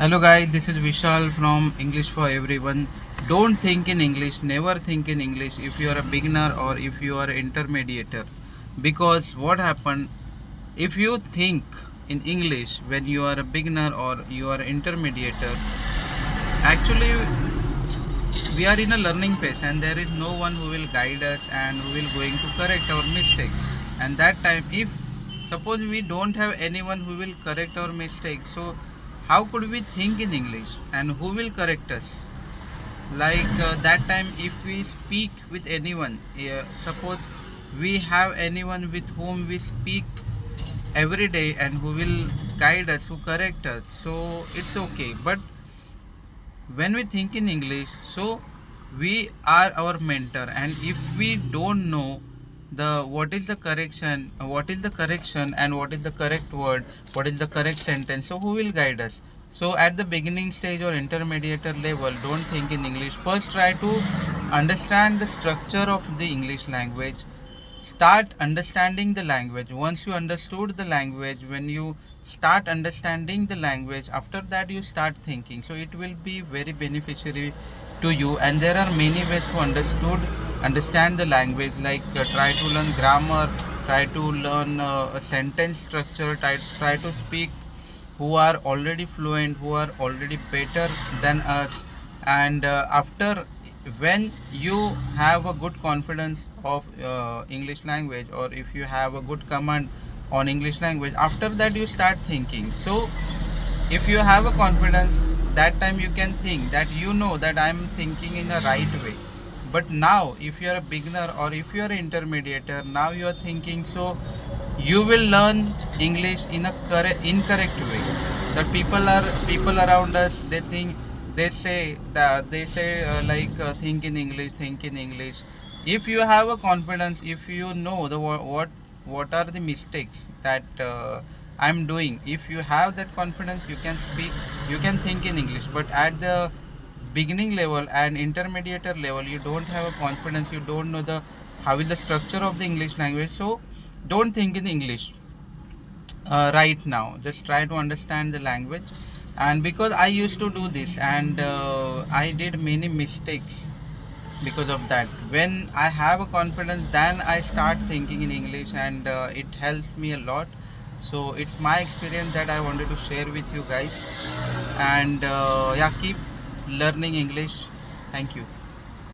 Hello guys, this is Vishal from English for Everyone. Don't think in English, never think in English if you are a beginner or if you are an intermediate. Because what happened if you think in English when you are a beginner or you are intermediate, actually we are in a learning phase and there is no one who will guide us and who will going to correct our mistakes. And that time if suppose we don't have anyone who will correct our mistakes, so how could we think in English and who will correct us? That time if we speak with anyone, suppose we have anyone with whom we speak every day and who will guide us, who correct us, so it's okay. But when we think in English, so we are our mentor, and if we don't know the what is the correction, and what is the correct word, what is the correct sentence, so who will guide us? So at the beginning stage or intermediate level, don't think in English. First try to understand the structure of the English language. Start understanding the language. Once you understood the language, when you start understanding the language, after that you start thinking, so it will be very beneficiary to you. And there are many ways to understand the language, try to learn grammar, try to learn a sentence structure, try to speak who are already fluent, who are already better than us. And after when you have a good confidence of English language, or if you have a good command on English language, after that you start thinking. So if you have a confidence, that time you can think that you know that I am thinking in a right way. But now if you are a beginner or if you are an intermediate, now you are thinking, so you will learn English in a incorrect way. That people around us, they think, they say think in English. If you have a confidence, if you know the what are the mistakes that I'm doing, if you have that confidence, you can speak, you can think in English. But at the beginning level and intermediate level, you don't have a confidence, you don't know the how is the structure of the English language, so don't think in English right now. Just try to understand the language. And because I used to do this, and I did many mistakes because of that, when I have a confidence, then I start thinking in English, and it helps me a lot. So it's my experience that I wanted to share with you guys. And yeah, keep learning English. Thank you.